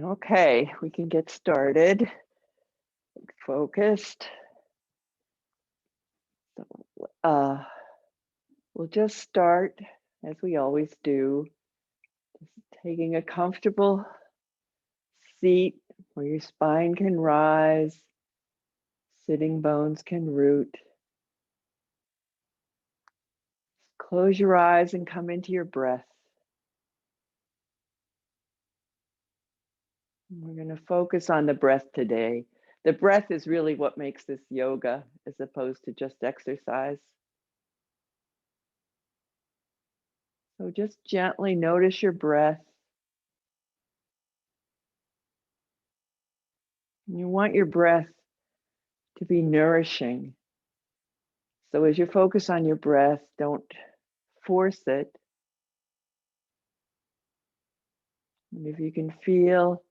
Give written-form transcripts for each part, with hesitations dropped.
Okay, we can get started. Focused. So, we'll just start as we always do, just taking a comfortable seat where your spine can rise, sitting bones can root. Close your eyes and come into your breath. We're going to focus on the breath today. The breath is really what makes this yoga as opposed to just exercise. So just gently notice your breath. You want your breath to be nourishing. So as you focus on your breath, don't force it. And if you can feel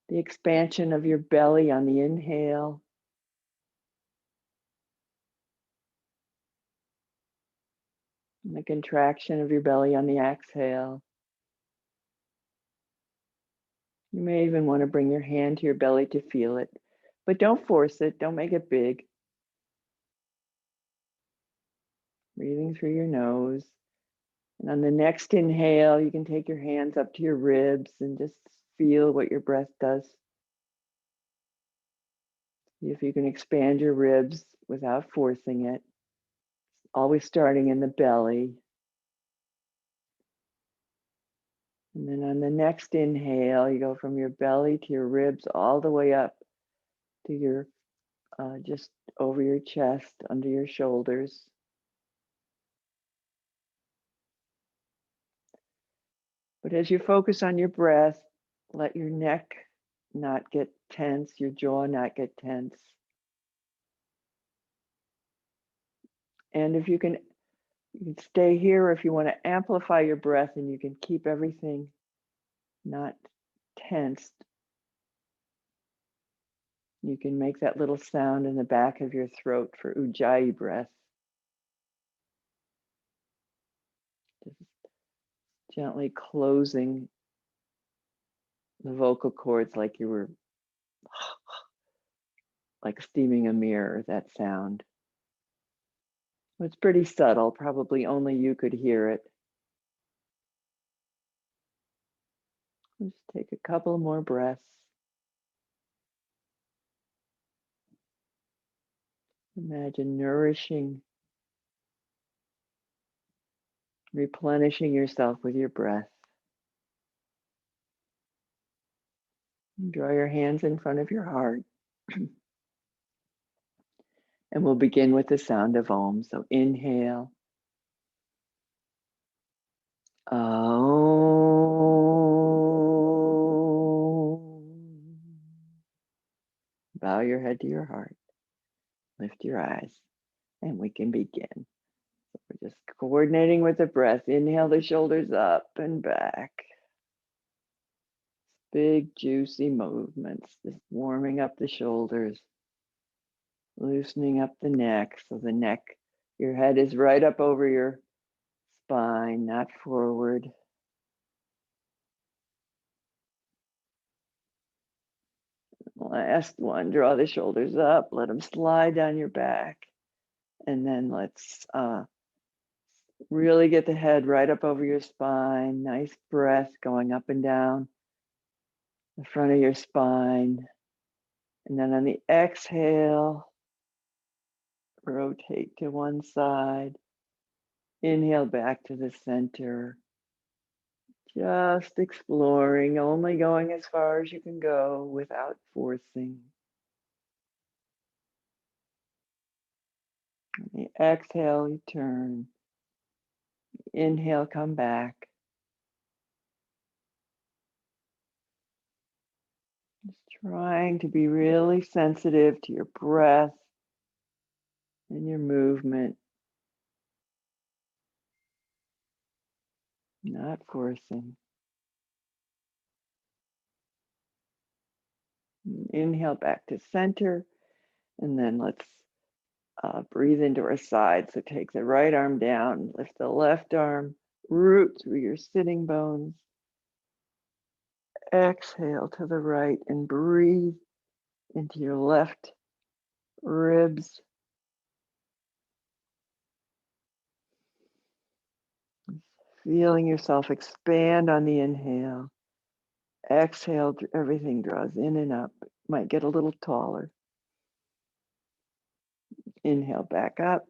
the expansion of your belly on the inhale, and the contraction of your belly on the exhale. You may even want to bring your hand to your belly to feel it, but don't force it. Don't make it big. Breathing through your nose. And on the next inhale, you can take your hands up to your ribs and just feel what your breath does. See if you can expand your ribs without forcing it. Always starting in the belly. And then on the next inhale, you go from your belly to your ribs all the way up to your, just over your chest, under your shoulders. But as you focus on your breath, let your neck not get tense, your jaw not get tense. And if you can stay here, if you want to amplify your breath and you can keep everything not tensed, you can make that little sound in the back of your throat for Ujjayi breath. Just gently closing the vocal cords like you were like steaming a mirror, that sound. It's pretty subtle, probably only you could hear it. Just take a couple more breaths. Imagine nourishing, replenishing yourself with your breath. Draw your hands in front of your heart. And we'll begin with the sound of Om. So inhale. Om. Bow your head to your heart. Lift your eyes. And we can begin. So we're just coordinating with the breath. Inhale the shoulders up and back. Big, juicy movements. Just warming up the shoulders. Loosening up the neck. So the neck, your head is right up over your spine, not forward. Last one, draw the shoulders up, let them slide down your back. And then let's really get the head right up over your spine. Nice breath going up and down the front of your spine. And then on the exhale, rotate to one side. Inhale back to the center. Just exploring, only going as far as you can go without forcing. On the exhale, you turn. Inhale, come back. Just trying to be really sensitive to your breath and your movement. Not forcing. Inhale back to center. And then let's Breathe into our side. So take the right arm down, lift the left arm, root through your sitting bones. Exhale to the right and breathe into your left ribs. Feeling yourself expand on the inhale. Exhale, everything draws in and up. Might get a little taller. Inhale back up.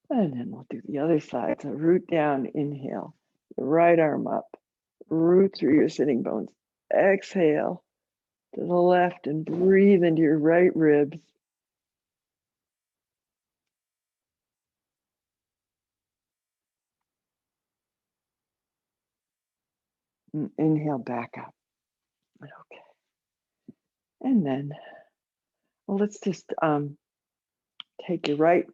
And then we'll do the other side. So root down, inhale. The right arm up. Root through your sitting bones. Exhale to the left and breathe into your right ribs. And inhale back up. Okay. And then, well, let's just take your right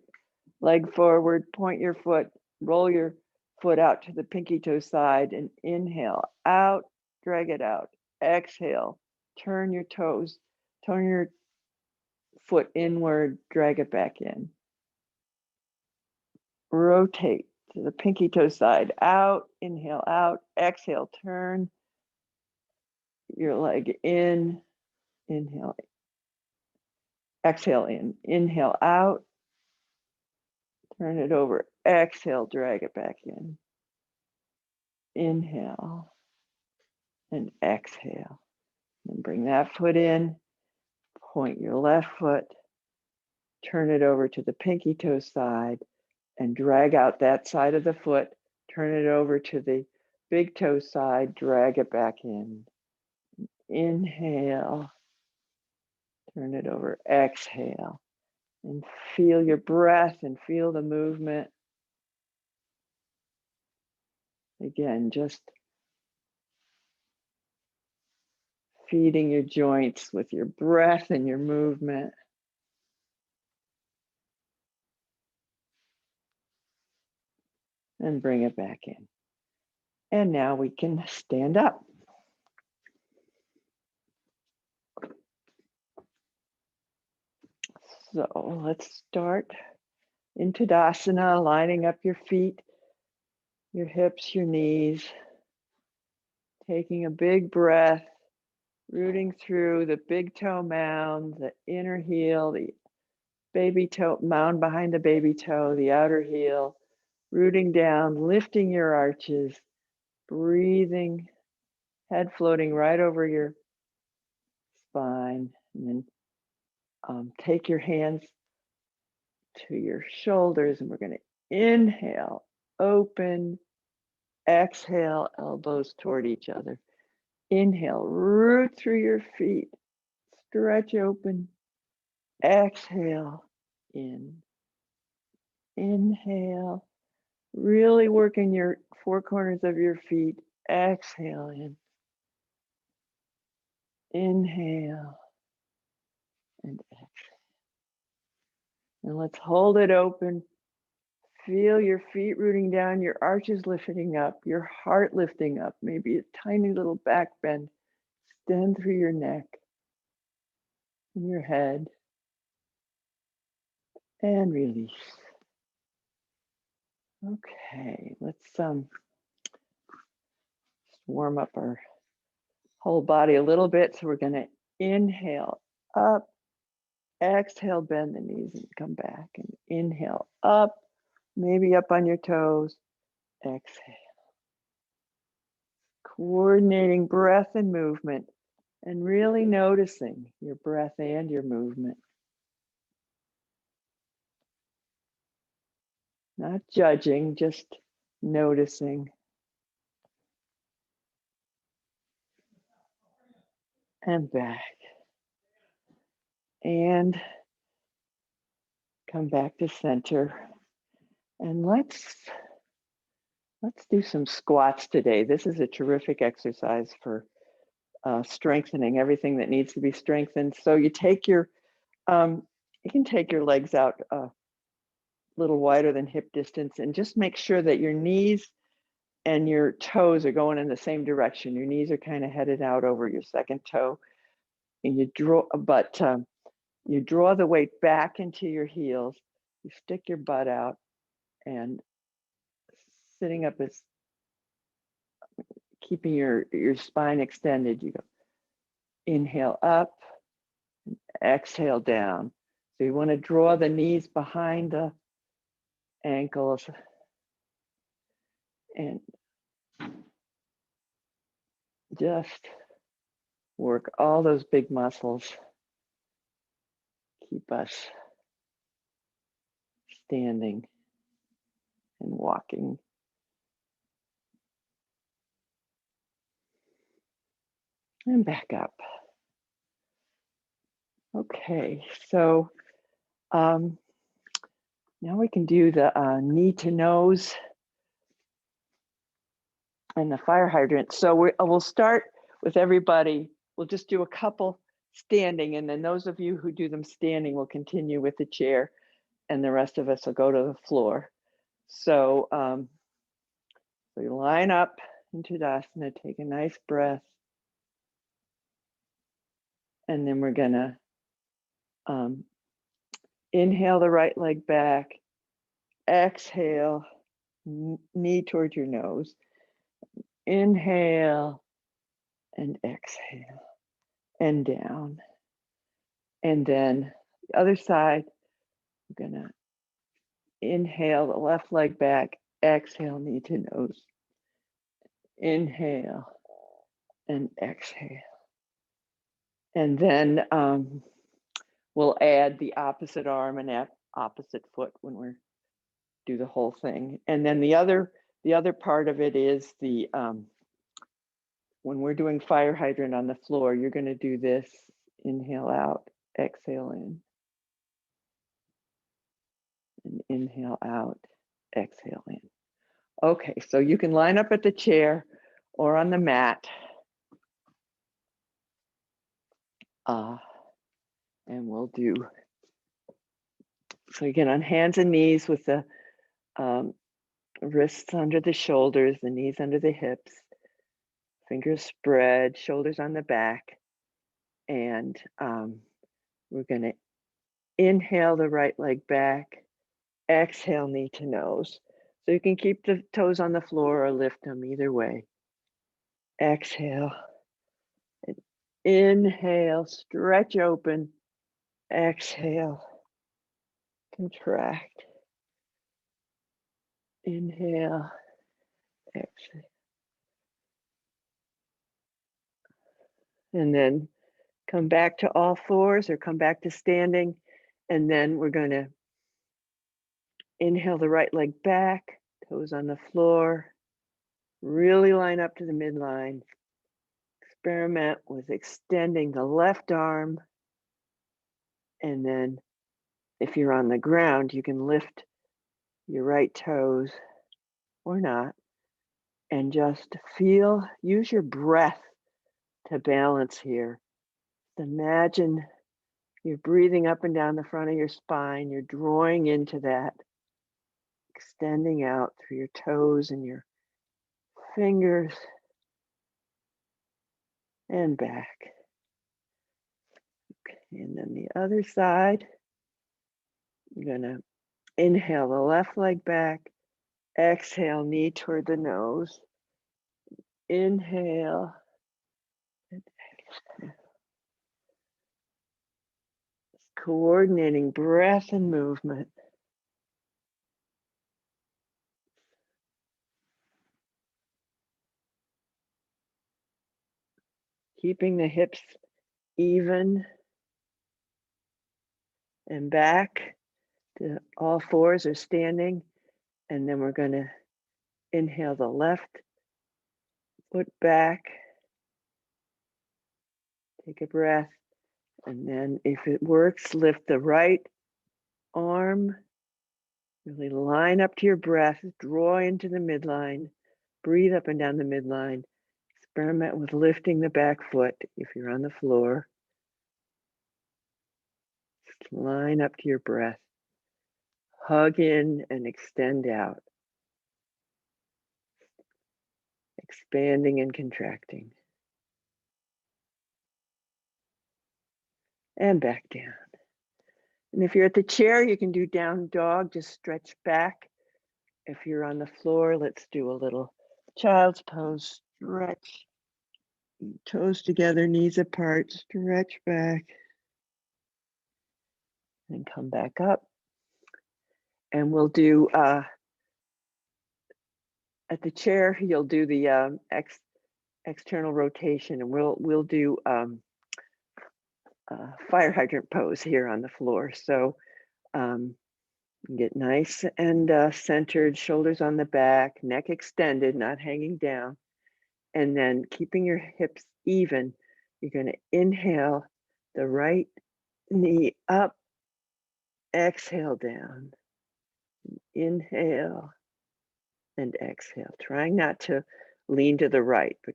leg forward, point your foot, roll your foot out to the pinky toe side and inhale out, drag it out. Exhale, turn your toes, turn your foot inward, drag it back in. Rotate to the pinky toe side, out, inhale out, exhale, turn your leg in, inhale, exhale in, inhale out, turn it over, exhale, drag it back in. Inhale and exhale. And bring that foot in, point your left foot, turn it over to the pinky toe side, and drag out that side of the foot, turn it over to the big toe side, drag it back in. Inhale, turn it over, exhale, and feel your breath and feel the movement. Again, just feeding your joints with your breath and your movement. And bring it back in. And now we can stand up. So let's start in Tadasana, lining up your feet, your hips, your knees, taking a big breath, rooting through the big toe mound, the inner heel, the baby toe mound behind the baby toe, the outer heel, rooting down, lifting your arches, breathing, head floating right over your spine, and then take your hands to your shoulders, and we're going to inhale, open, exhale, elbows toward each other. Inhale, root through your feet, stretch open, exhale, in, inhale, really working your four corners of your feet, exhale in, inhale, and exhale. And let's hold it open. Feel your feet rooting down, your arches lifting up, your heart lifting up, maybe a tiny little back bend. Extend through your neck and your head. And release. Okay, let's warm up our whole body a little bit. So we're going to inhale up, exhale, bend the knees and come back. And inhale up, maybe up on your toes. Exhale. Coordinating breath and movement and really noticing your breath and your movement. Not judging, just noticing. And back. And come back to center. And let's do some squats today. This is a terrific exercise for strengthening everything that needs to be strengthened. So you take your, you can take your legs out a little wider than hip distance and just make sure that your knees and your toes are going in the same direction. Your knees are kind of headed out over your second toe, and you draw, but You draw the weight back into your heels. You stick your butt out, and sitting up is keeping your spine extended. You go inhale up, exhale down. So you want to draw the knees behind the ankles and just work all those big muscles. Keep us standing and walking. And back up. Okay, so now we can do the knee to nose and the fire hydrant. So we'll start with everybody. We'll just do a couple standing, and then those of you who do them standing will continue with the chair, and the rest of us will go to the floor. So we line up in Tadasana, take a nice breath, and then we're gonna inhale the right leg back, exhale, knee towards your nose, inhale and exhale and down. And then the other side, we're gonna inhale the left leg back, exhale, knee to nose, inhale and exhale. And then we'll add the opposite arm and opposite foot when we do the whole thing. And then the other part of it is the when we're doing fire hydrant on the floor, you're going to do this: inhale out, exhale in, and inhale out, exhale in. Okay, so you can line up at the chair or on the mat. And we'll do, so again, on hands and knees with the wrists under the shoulders, the knees under the hips, fingers spread, shoulders on the back. And we're going to inhale the right leg back, exhale, knee to nose. So you can keep the toes on the floor or lift them either way. Exhale. And inhale, stretch open. Exhale, contract. Inhale, exhale. And then come back to all fours or come back to standing. And then we're going to inhale the right leg back, toes on the floor. Really line up to the midline. Experiment with extending the left arm. And then if you're on the ground, you can lift your right toes or not. And just feel, use your breath to balance here. Imagine you're breathing up and down the front of your spine. You're drawing into that, extending out through your toes and your fingers and back. Okay, and then the other side, you're gonna inhale the left leg back, exhale, knee toward the nose, inhale, and exhale. Coordinating breath and movement. Keeping the hips even and back to all fours or standing. And then we're going to inhale the left foot back. Take a breath. And then if it works, lift the right arm. Really line up to your breath. Draw into the midline. Breathe up and down the midline. Experiment with lifting the back foot if you're on the floor. Just line up to your breath. Hug in and extend out. Expanding and contracting. And back down. And if you're at the chair, you can do down dog, just stretch back. If you're on the floor, let's do a little child's pose, stretch. Toes together, knees apart, stretch back. And come back up. And we'll do, at the chair, you'll do the external rotation, and we'll do fire hydrant pose here on the floor. So get nice and centered, shoulders on the back, neck extended, not hanging down. And then keeping your hips even, you're going to inhale the right knee up, exhale down, inhale and exhale. Trying not to lean to the right, but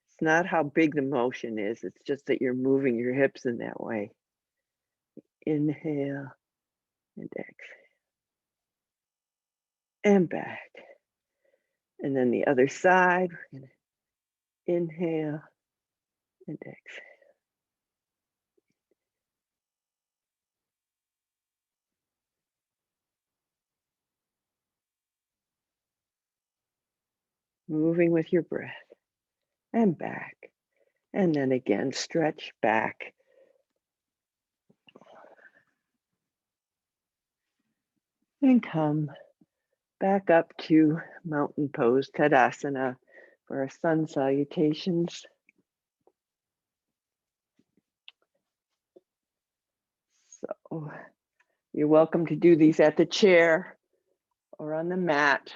it's not how big the motion is. It's just that you're moving your hips in that way. Inhale and exhale. And back. And then the other side, we're going to inhale and exhale. Moving with your breath. And back. And then again, stretch back. And come back up to mountain pose, Tadasana, for our sun salutations. So you're welcome to do these at the chair or on the mat.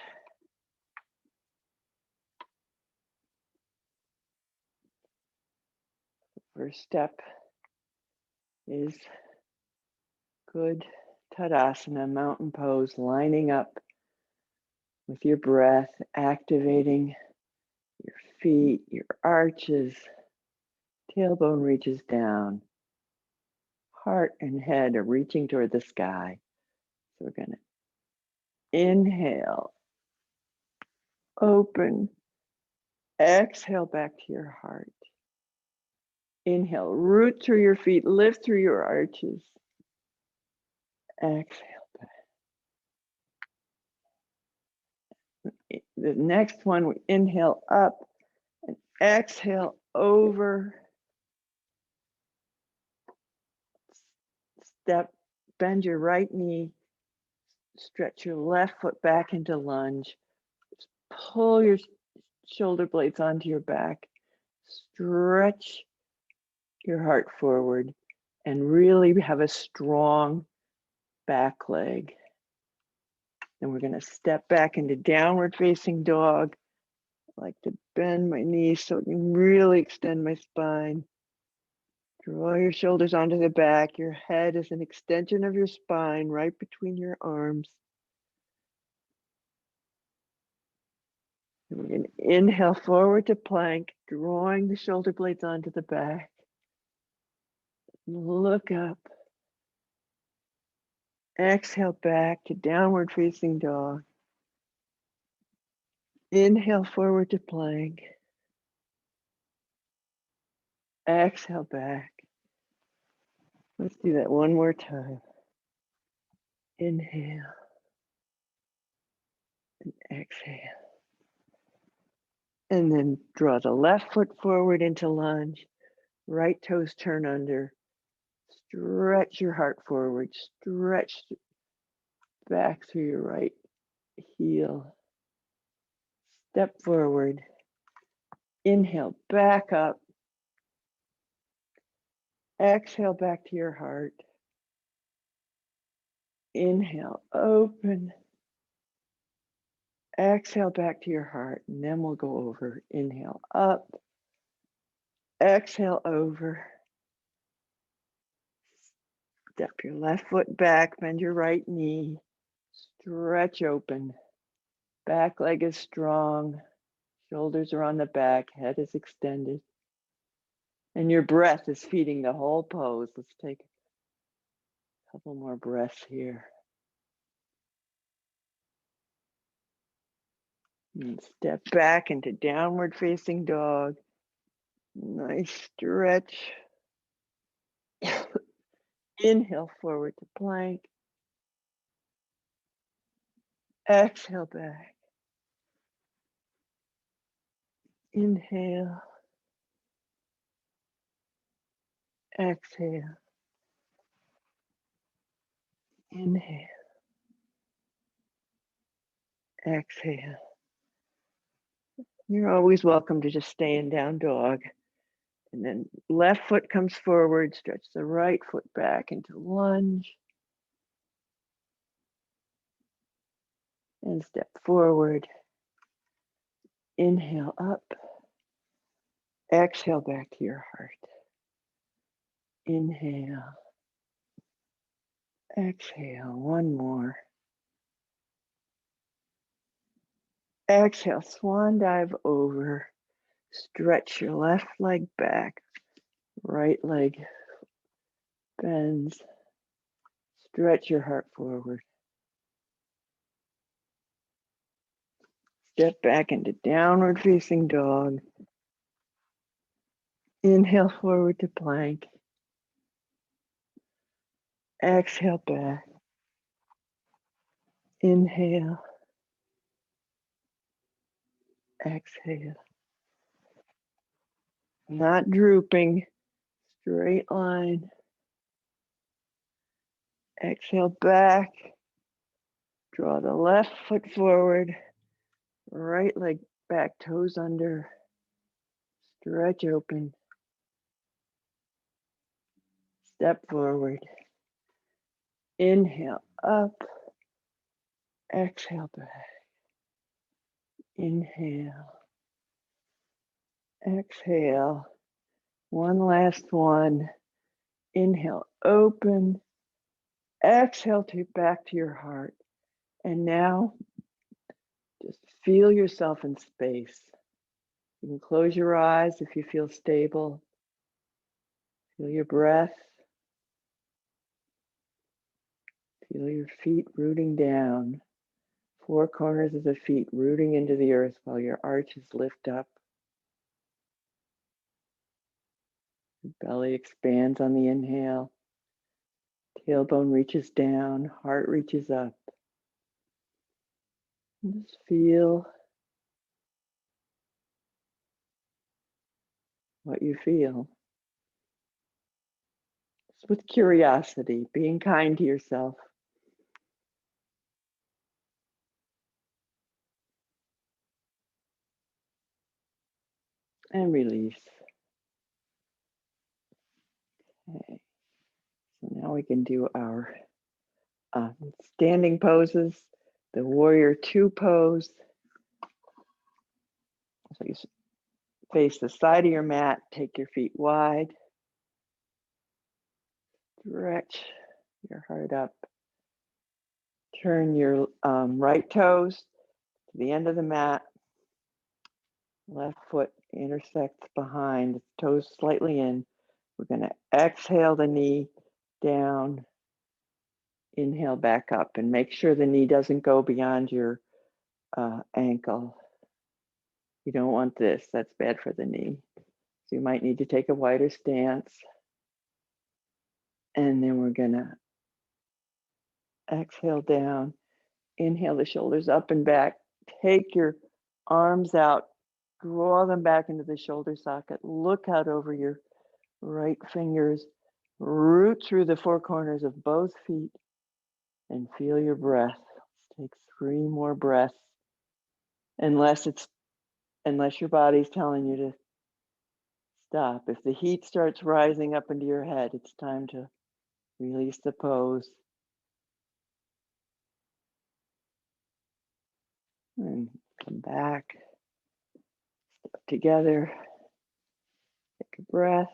First step is good Tadasana, mountain pose, lining up with your breath, activating your feet, your arches, tailbone reaches down, heart and head are reaching toward the sky. So we're going to inhale, open, exhale back to your heart. Inhale, root through your feet, lift through your arches. Exhale back. The next one, we inhale up and exhale over. Step, bend your right knee, stretch your left foot back into lunge. Pull your shoulder blades onto your back. Stretch your heart forward and really have a strong back leg. Then we're going to step back into downward facing dog. I like to bend my knees so I can really extend my spine. Draw your shoulders onto the back. Your head is an extension of your spine right between your arms. And we're going to inhale forward to plank, drawing the shoulder blades onto the back. Look up. Exhale back to downward facing dog. Inhale forward to plank. Exhale back. Let's do that one more time. Inhale and exhale. And then draw the left foot forward into lunge. Right toes turn under. Stretch your heart forward. Stretch back through your right heel. Step forward. Inhale back up. Exhale back to your heart. Inhale, open. Exhale back to your heart, and then we'll go over. Inhale up. Exhale over. Step your left foot back, bend your right knee. Stretch open. Back leg is strong. Shoulders are on the back, head is extended. And your breath is feeding the whole pose. Let's take a couple more breaths here. And step back into downward facing dog. Nice stretch. Inhale forward to plank. Exhale back. Inhale. Exhale. Inhale. Exhale. You're always welcome to just stay in down dog. And then left foot comes forward, stretch the right foot back into lunge. And step forward. Inhale up. Exhale back to your heart. Inhale. Exhale. One more. Exhale. Swan dive over. Stretch your left leg back. Right leg bends. Stretch your heart forward. Step back into downward facing dog. Inhale forward to plank. Exhale back. Inhale. Exhale. Not drooping. Straight line. Exhale back. Draw the left foot forward. Right leg back, toes under. Stretch open. Step forward. Inhale up. Exhale back. Inhale. Exhale. One last one. Inhale, open. Exhale to back to your heart. And now just feel yourself in space. You can close your eyes if you feel stable. Feel your breath. Feel your feet rooting down. Four corners of the feet rooting into the earth while your arches lift up. Belly expands on the inhale. Tailbone reaches down. Heart reaches up. And just feel what you feel. Just with curiosity, being kind to yourself. And release. Okay. So now we can do our standing poses, the warrior two pose. So you face the side of your mat, take your feet wide, stretch your heart up, turn your right toes to the end of the mat, left foot intersects behind, toes slightly in. We're going to exhale the knee down, inhale back up, and make sure the knee doesn't go beyond your ankle. You don't want this, that's bad for the knee. So you might need to take a wider stance. And then we're gonna exhale down, inhale the shoulders up and back, take your arms out, draw them back into the shoulder socket, look out over your right fingers, root through the four corners of both feet, and feel your breath. Let's take 3 more breaths, unless your body's telling you to stop. If the heat starts rising up into your head, it's time to release the pose. And come back, step together, take a breath.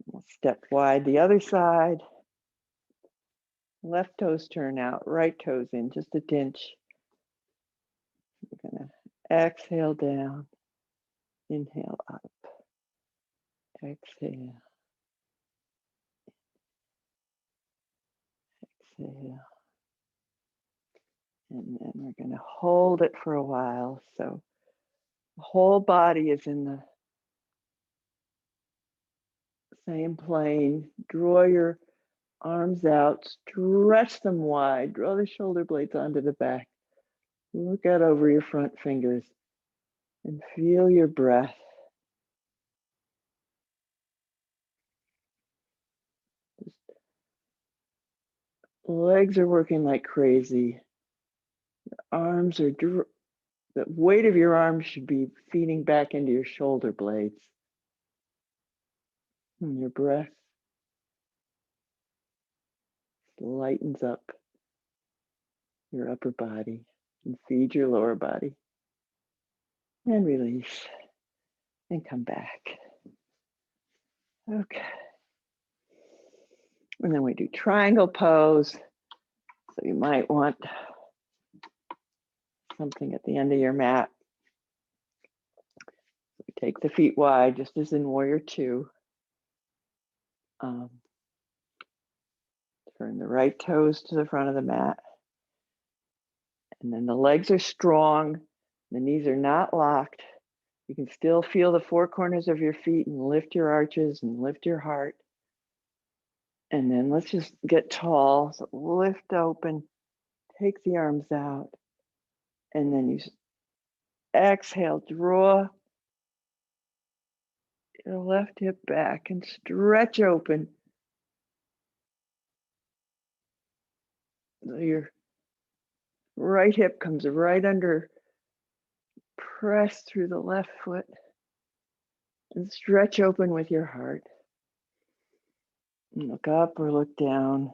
We'll step wide the other side. Left toes turn out, right toes in, just a tinch. We're gonna exhale down, inhale up, exhale, exhale. And then we're gonna hold it for a while. So the whole body is in the Same plane. Draw your arms out, stretch them wide, draw the shoulder blades onto the back. Look out over your front fingers and feel your breath. Legs are working like crazy. Arms are, the weight of your arms should be feeding back into your shoulder blades. And your breath lightens up your upper body and feed your lower body. And release and come back. Okay. And then we do triangle pose. So you might want something at the end of your mat. So we take the feet wide, just as in Warrior Two. Turn the right toes to the front of the mat. And then the legs are strong. The knees are not locked. You can still feel the four corners of your feet and lift your arches and lift your heart. And then let's just get tall. So lift open, take the arms out. And then you exhale, draw your left hip back and stretch open. So your right hip comes right under, press through the left foot and stretch open with your heart. And look up or look down,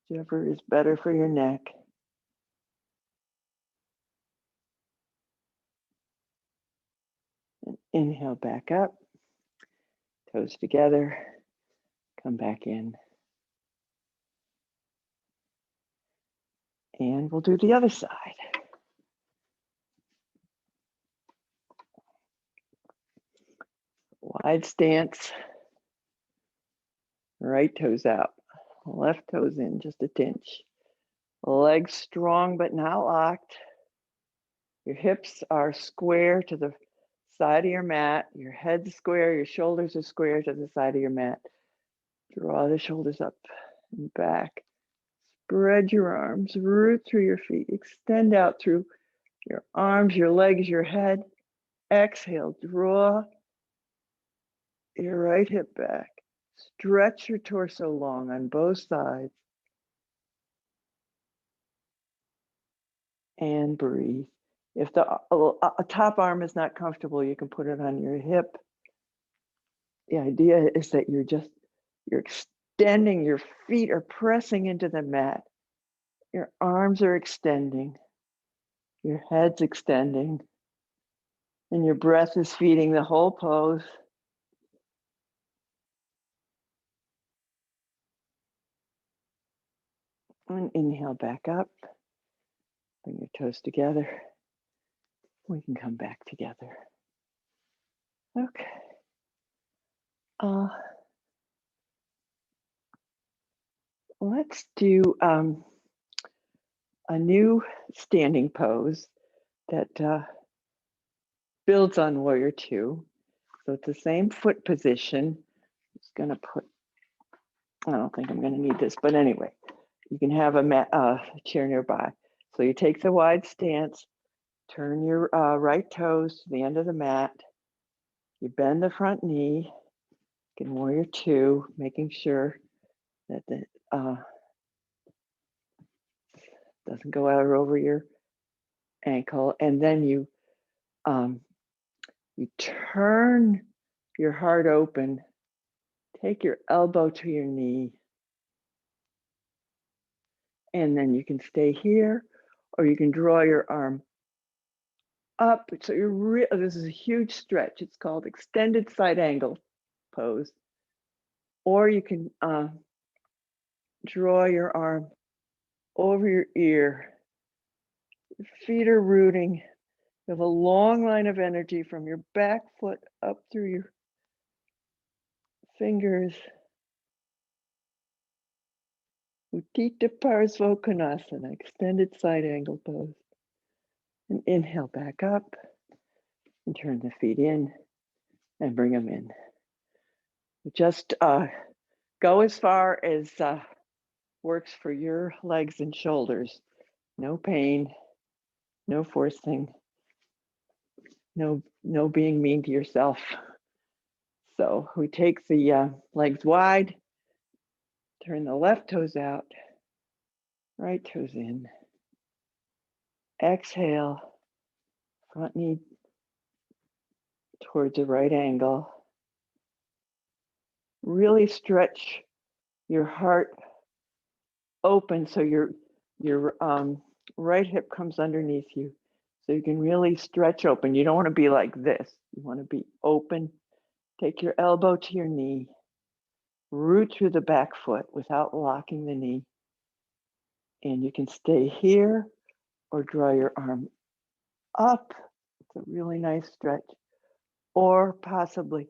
whichever is better for your neck. And inhale back up, toes together, come back in. And we'll do the other side. Wide stance, right toes out, left toes in, just a tinch. Legs strong but not locked. Your hips are square to the side of your mat. Your head's square, your shoulders are square to the side of your mat. Draw the shoulders up and back. Spread your arms, root through your feet, extend out through your arms, your legs, your head. Exhale, draw your right hip back. Stretch your torso long on both sides. And breathe. If the top arm is not comfortable, you can put it on your hip. The idea is that you're extending, your feet are pressing into the mat. Your arms are extending. Your head's extending. And your breath is feeding the whole pose. And inhale back up. Bring your toes together. We can come back together. Okay. Let's do a new standing pose that builds on Warrior Two. So it's the same foot position. I'm just gonna put, I don't think I'm gonna need this, but anyway, you can have a chair nearby. So you take the wide stance, turn your right toes to the end of the mat. You bend the front knee, in Warrior Two, making sure that the doesn't go out over your ankle. And then you turn your heart open, take your elbow to your knee, and then you can stay here, or you can draw your arm up. So this is a huge stretch. It's called extended side angle pose. Or you can draw your arm over your ear. Your feet are rooting. You have a long line of energy from your back foot up through your fingers. Utthita Parsvottanasana, extended side angle pose. And inhale back up and turn the feet in and bring them in. Just go as far as works for your legs and shoulders. No pain, no forcing, no being mean to yourself. So we take the legs wide, turn the left toes out, right toes in. Exhale, front knee towards a right angle. Really stretch your heart open so your right hip comes underneath you. So you can really stretch open. You don't want to be like this. You want to be open. Take your elbow to your knee. Root through the back foot without locking the knee. And you can stay here or draw your arm up. It's a really nice stretch. Or possibly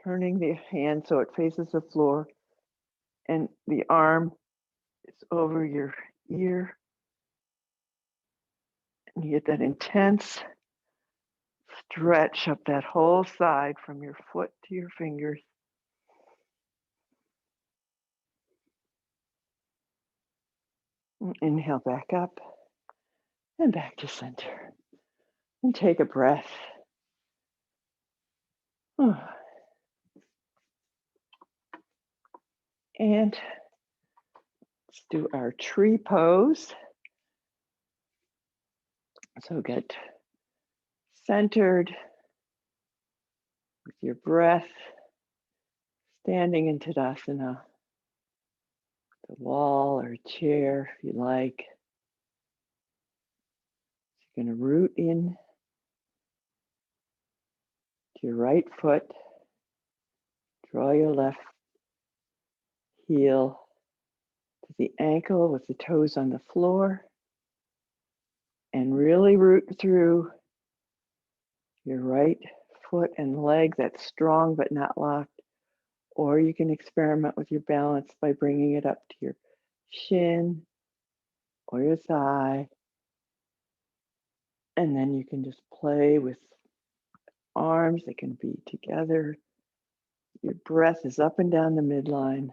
turning the hand so it faces the floor and the arm is over your ear. And you get that intense stretch up that whole side from your foot to your fingers. Inhale back up and back to center. And take a breath. And let's do our tree pose. So get centered with your breath, standing in Tadasana, the wall or chair if you like. You're going to root in to your right foot, draw your left heel to the ankle with the toes on the floor, and really root through your right foot and leg that's strong but not locked. Or you can experiment with your balance by bringing it up to your shin or your thigh. And then you can just play with arms. They can be together. Your breath is up and down the midline.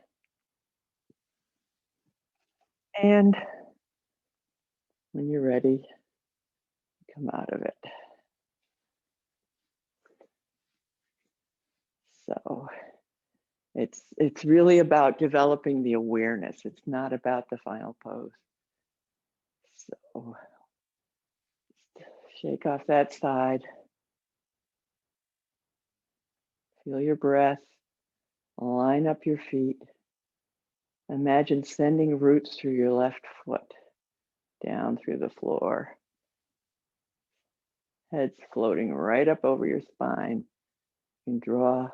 And when you're ready, come out of it. So it's really about developing the awareness. It's not about the final pose. So shake off that side. Feel your breath. Line up your feet. Imagine sending roots through your left foot, down through the floor. Head's floating right up over your spine. You can draw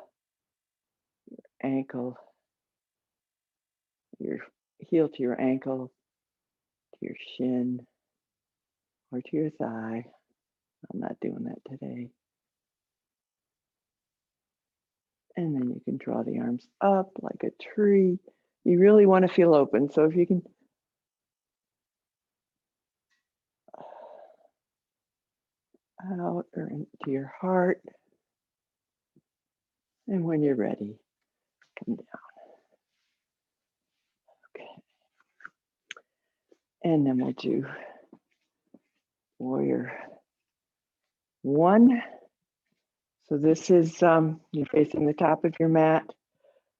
your ankle, your heel to your ankle, to your shin, or to your thigh. I'm not doing that today. And then you can draw the arms up like a tree. You really want to feel open. So if you can out or into your heart. And when you're ready, come down. Okay. And then we'll do warrior one. So this is, you're facing the top of your mat.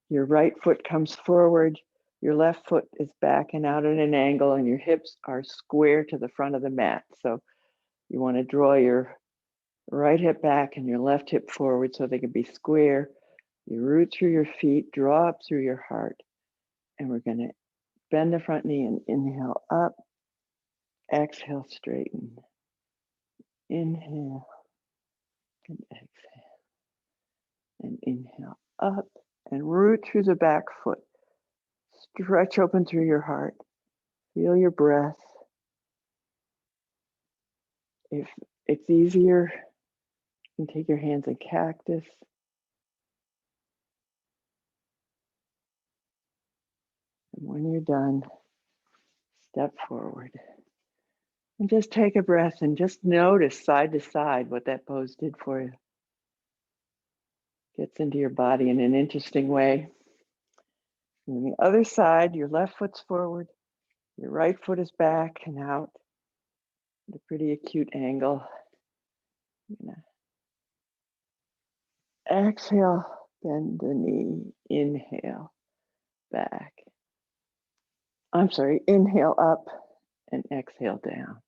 Your right foot comes forward. Your left foot is back and out at an angle, and your hips are square to the front of the mat. So you want to draw your right hip back and your left hip forward so they can be square. You root through your feet, draw up through your heart. And we're going to bend the front knee and inhale up. Exhale, straighten. Inhale and exhale. And inhale up and root through the back foot. Stretch open through your heart. Feel your breath. If it's easier, you can take your hands in cactus. And when you're done, step forward. And just take a breath and just notice side to side what that pose did for you. Gets into your body in an interesting way. And on the other side, your left foot's forward, your right foot is back and out at a pretty acute angle. Exhale, bend the knee, inhale, back. Inhale up and exhale down.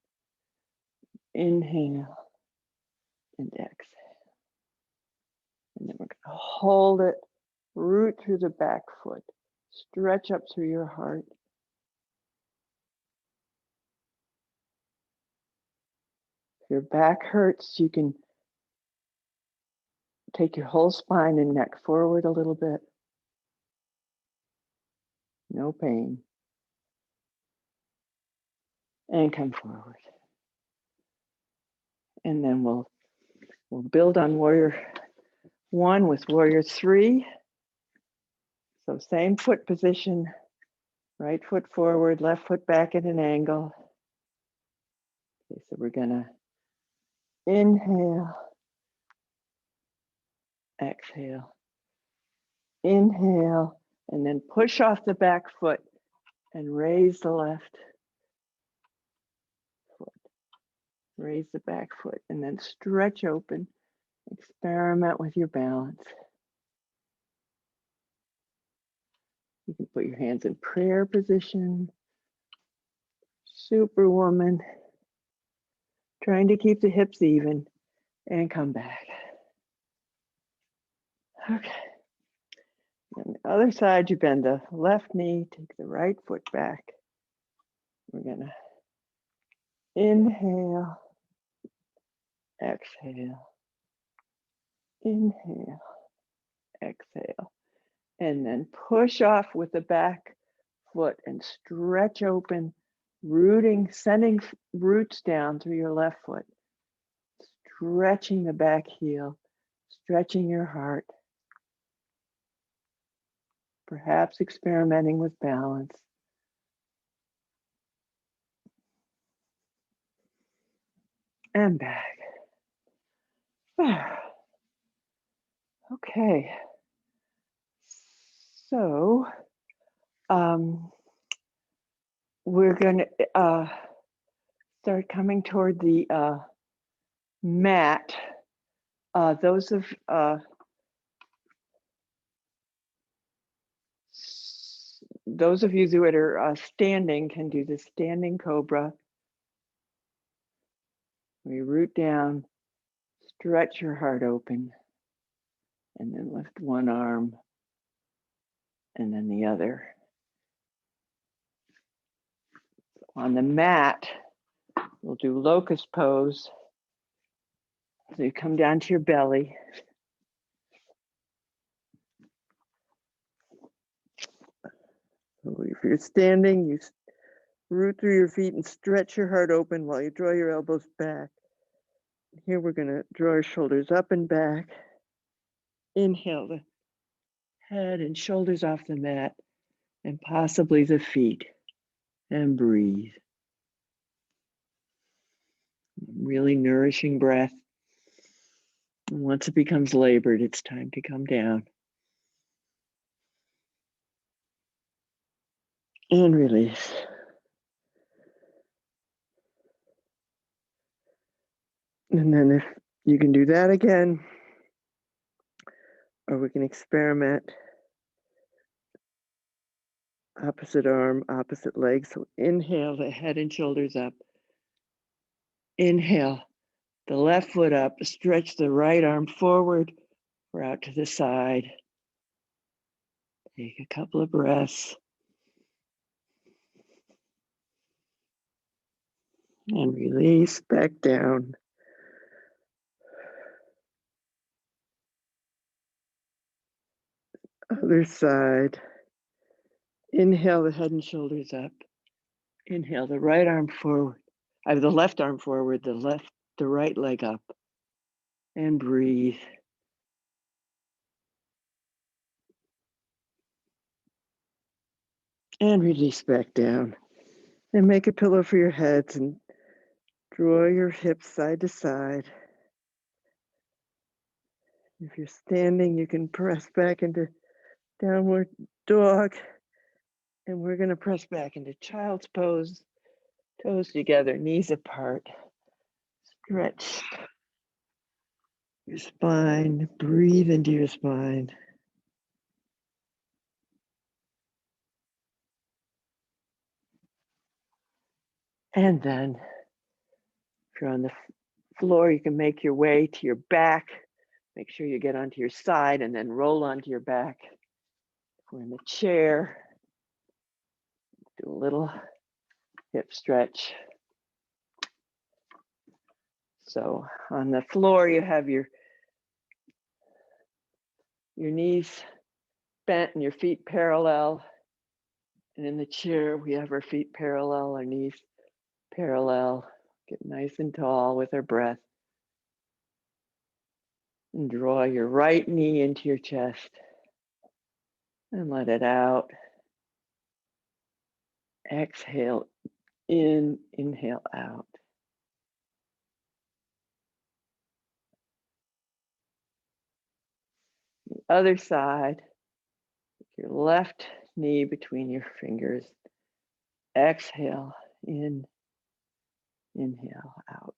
Inhale and exhale. And then we're going to hold it, root through the back foot, stretch up through your heart. If your back hurts, you can take your whole spine and neck forward a little bit. No pain. And come forward. And then we'll build on Warrior 1 with Warrior 3. So same foot position, right foot forward, left foot back at an angle. Okay, so we're gonna inhale, exhale, inhale, and then push off the back foot and raise the left foot. Raise the back foot and then stretch open. Experiment with your balance. You can put your hands in prayer position. Superwoman. Trying to keep the hips even and come back. Okay. On the other side, you bend the left knee, take the right foot back. We're gonna inhale, exhale, inhale, exhale, and then push off with the back foot and stretch open, rooting, sending roots down through your left foot, stretching the back heel, stretching your heart, perhaps experimenting with balance. And back. Okay. So we're going to start coming toward the mat. Those of you that are standing can do the standing Cobra. We root down, stretch your heart open, and then lift one arm and then the other. On the mat, we'll do Locust Pose. So you come down to your belly. So if you're standing, you root through your feet and stretch your heart open while you draw your elbows back. Here we're going to draw our shoulders up and back. Inhale the head and shoulders off the mat and possibly the feet. And breathe. Really nourishing breath. And once it becomes labored, it's time to come down. And release. And then if you can do that again, or we can experiment opposite arm, opposite leg. So inhale the head and shoulders up. Inhale the left foot up, stretch the right arm forward or out to the side. Take a couple of breaths. And release back down. Other side. Inhale the head and shoulders up. Inhale the right arm forward. I have the left arm forward, the right leg up. And breathe. And release back down. And make a pillow for your heads and draw your hips side to side. If you're standing, you can press back into downward dog. And we're going to press back into child's pose. Toes together, knees apart. Stretch your spine. Breathe into your spine. And then, if you're on the floor, you can make your way to your back. Make sure you get onto your side and then roll onto your back. If we're in the chair, do a little hip stretch. So on the floor, you have your knees bent and your feet parallel. And in the chair, we have our feet parallel, our knees parallel. Get nice and tall with our breath. And draw your right knee into your chest. And let it out. Exhale in, inhale out. The other side, your left knee between your fingers. Exhale in, inhale out.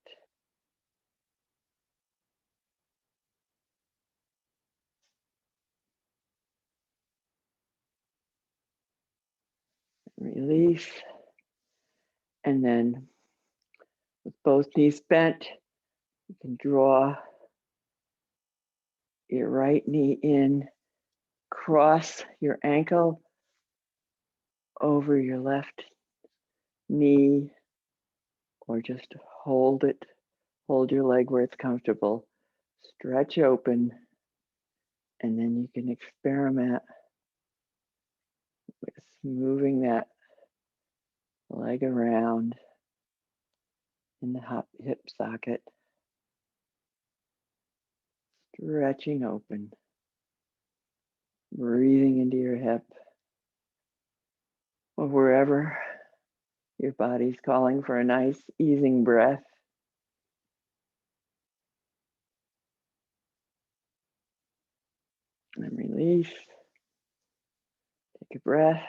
Release. And then with both knees bent, you can draw your right knee in, cross your ankle over your left knee, or just hold it, hold your leg where it's comfortable. Stretch open, and then you can experiment with moving that leg around in the hip socket, stretching open, breathing into your hip, or wherever your body's calling for a nice easing breath. And release. Take a breath.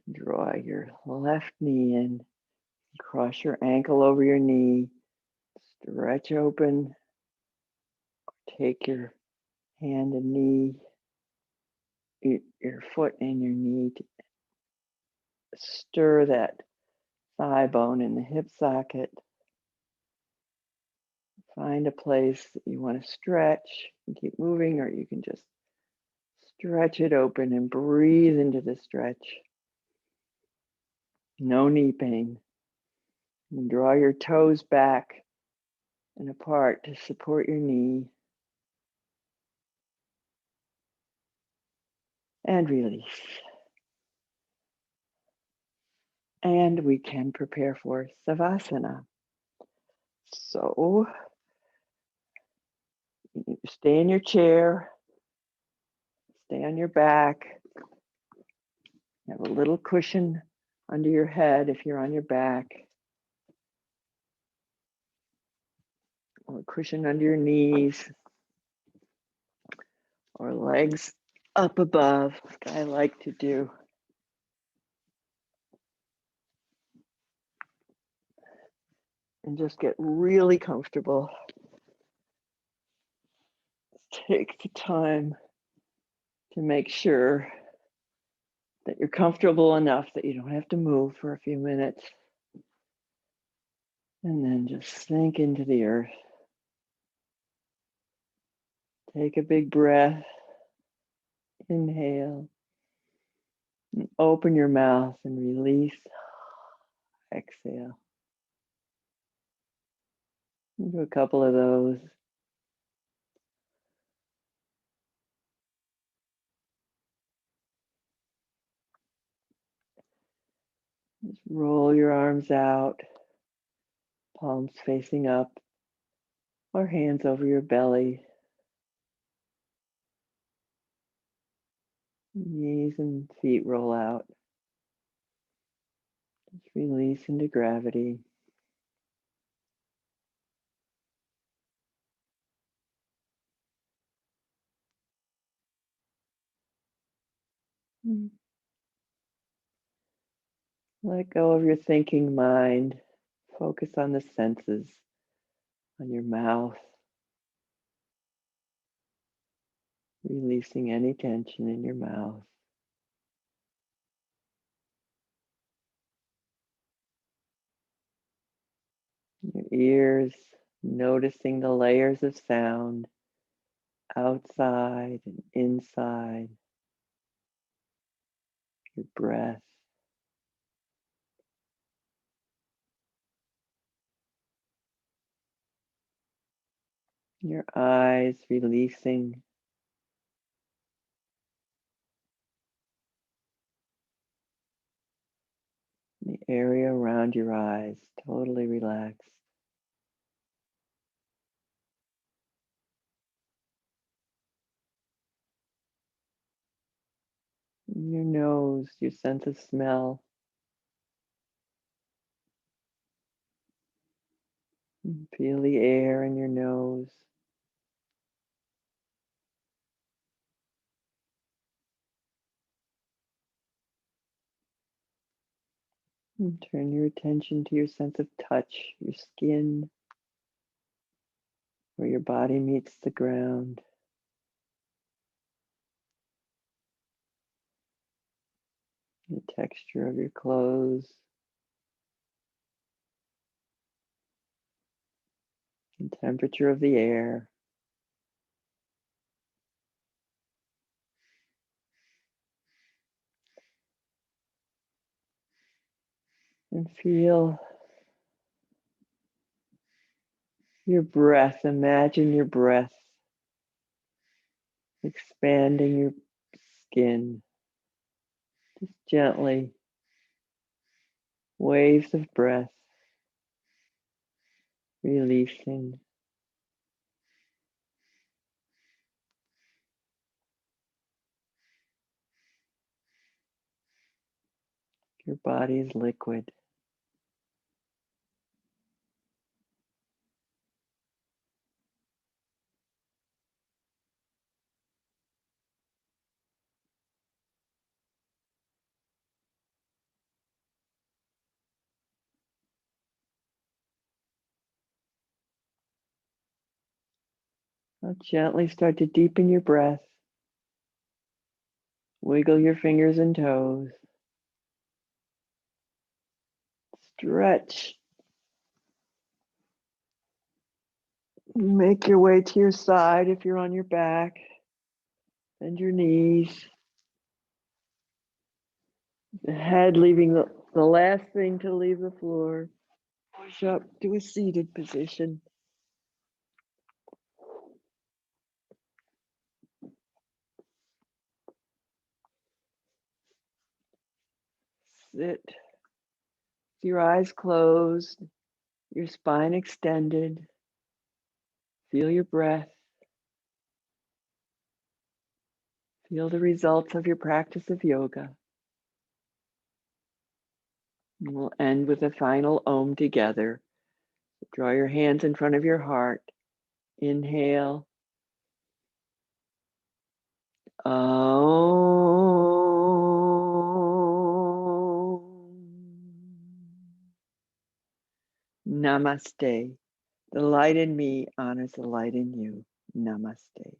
And draw your left knee in. Cross your ankle over your knee. Stretch open. Take your hand and knee, your foot and your knee to stir that thigh bone in the hip socket. Find a place that you want to stretch and keep moving, or you can just stretch it open and breathe into the stretch. No knee pain. And draw your toes back and apart to support your knee. And release. And we can prepare for Savasana. So you stay in your chair, stay on your back. Have a little cushion under your head if you're on your back. Or a cushion under your knees. Or legs up above, like I like to do. And just get really comfortable. Take the time to make sure that you're comfortable enough that you don't have to move for a few minutes. And then just sink into the earth. Take a big breath. Inhale. And open your mouth and release. Exhale. Do a couple of those. Just roll your arms out, palms facing up, or hands over your belly. Knees and feet roll out. Just release into gravity. Let go of your thinking mind. Focus on the senses, on your mouth, releasing any tension in your mouth. Your ears, noticing the layers of sound outside and inside. Your breath. Your eyes, releasing the area around your eyes, totally relaxed. Your nose, your sense of smell. Feel the air in your nose. And turn your attention to your sense of touch, your skin, where your body meets the ground. The texture of your clothes. The temperature of the air. And feel your breath. Imagine your breath expanding your skin. Just gently. Waves of breath. Releasing. Your body is liquid. Now gently start to deepen your breath. Wiggle your fingers and toes. Stretch. Make your way to your side if you're on your back. Bend your knees. The head leaving the last thing to leave the floor. Push up to a seated position. Sit. Your eyes closed, your spine extended. Feel your breath. Feel the results of your practice of yoga. And we'll end with a final Om together. Draw your hands in front of your heart. Inhale. Om. Namaste. The light in me honors the light in you. Namaste.